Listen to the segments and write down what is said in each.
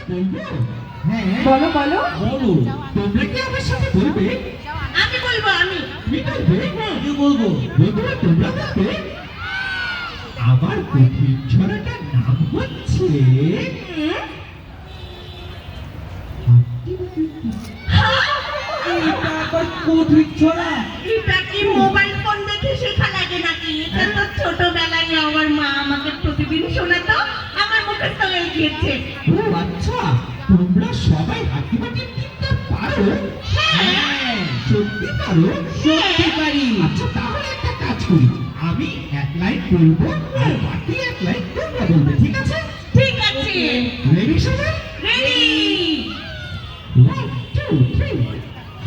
হ্যাঁ বলো বলো বলো, তোমরা কি আমার সাথে বলবে? আমি বলবো আমি। তুমি বলবে? আমি বলবো। বন্ধুরা তোমরা বলবে? আমার কঠিন ছড়াটার নাম হচ্ছে এটা আবার কঠিন ছড়া। এটা কি মোবাইল ফোন দেখে শেখা লাগে নাকি? এটা তো ছোটবেলায় আমার মা আমাকে প্রতিদিন শোনাতো, আমার মুখস্থ হয়ে গিয়েছে। ও আচ্ছা, তোমরা সবাই হাতিবাটির টিপটা পারো? হ্যাঁ। সত্যি পারো? সত্যি পারি। আচ্ছা তাহলে একটা কাজ করি, আমি এক লাইন বলবো আর বাকি এক লাইন তোমরা বলবে, ঠিক আছে? ঠিক আছে। রেডি সবাই? রেডি। 1 2 3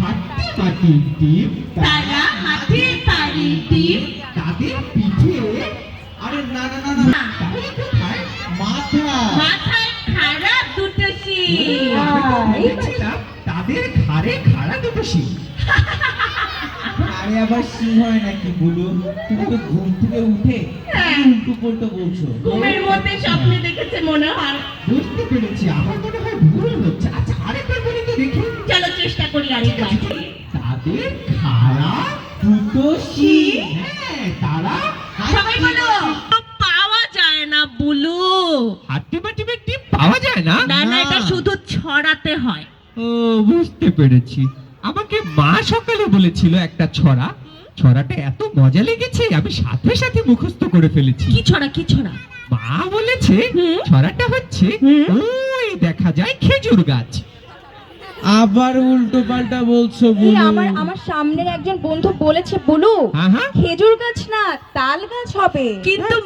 হাতিবাটির টিপ তারা হাতে তালি টিপ, তাদের পিঠে, আরে না না না না, তাহলে কোথায়? মাথা। মাথায় খারাপ দুটো শিং। আমি তো বলেছিলাম তাদের ঘাড়ে খাড়া দুটো শিং। আরে আবার সিং হয় নাকি বলো? তুমি তো ঘুম থেকে উঠে হ্যাঁ। উল্টো পাল্টো বলছো। ঘুমের মধ্যে স্বপ্নে দেখেছে মনে হয়। বুঝতে পেরেছি, আমার মনে হয় ভুল হচ্ছে। আচ্ছা আরেকবার বলি তো দেখি। চলো চেষ্টা করি আরেকবার। তাদের খাড়া দুটো সিং। হ্যাঁ তারা সবাই বলো। পাওয়া যায় না বলো। হাতিবাটির টিপ পাওয়া যায় না? না না, না। এটা শুধু ছড়াতে হয়। ও বুঝতে পেরেছি, আমাকে মা সকালে বলেছিল একটা ছড়া, ছড়াটা এত মজা লেগেছে আমি সাথে সাথে মুখস্থ করে ফেলেছি। কি ছড়া কি ছড়া? মা বলেছে হুম। ছড়াটা হচ্ছে হুম। ওই দেখা যায় খেজুর গাছ। আবার উল্টো পাল্টা বলছো এই বলো। আমার সামনের একজন বন্ধু বলেছে বলু হ্যাঁ হ্যাঁ খেজুর গাছ না তাল গাছ হবে। কিন্তু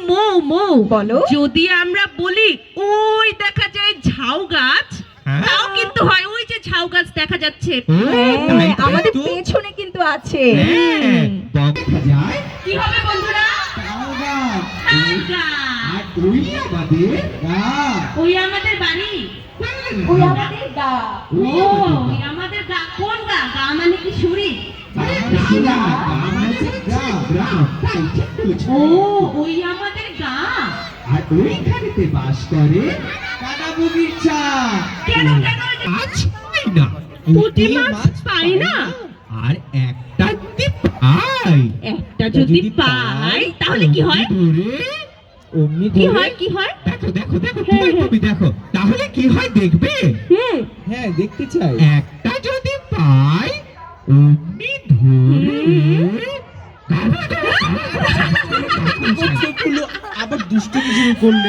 মৌ বলো। যদি আমরা বলি ওই দেখা যায় ঝাউ গাছ, হ্যাঁ। তাও কিন্তু হয়। ওই যে ঝাউ গাছ দেখা যাচ্ছে। ও, হ্যাঁ, তাই তো। আমাদের পেছনে কিন্তু আছে। হ্যাঁ, দেখা যায় কি হবে বন্ধুরা? তাল গাছ। তাল গাছ। আর ওই আমাদের গাছ। ওই আমাদের বাড়ি। ওই আমাদের গা। ও, ওই আমাদের গা। কোন গা? গা মানে কি শরীর? আরে না, না, আমাদের গ্রাম, তাই ঠিক বলেছো। ও, ওই আমাদের গা। আর ওইখানেতে বাস করে কানাবুগির চা। কেন কেন? মাছ পাই না, পুঁটি মাছ পাই না। আর একটা টিপ পাই। একটা যদি পাই তাহলে কি হয়? ধরে অমনি কি ধরে। হয় কি হয়? দেখো দেখো দেখো তুমি দেখো, তাহলে কি হয় দেখবে? হুম। হ্যাঁ দেখতে চাই। একটা যদি পাই অমনি ধরে বলছো, আবার দুষ্টুমি শুরু করলে।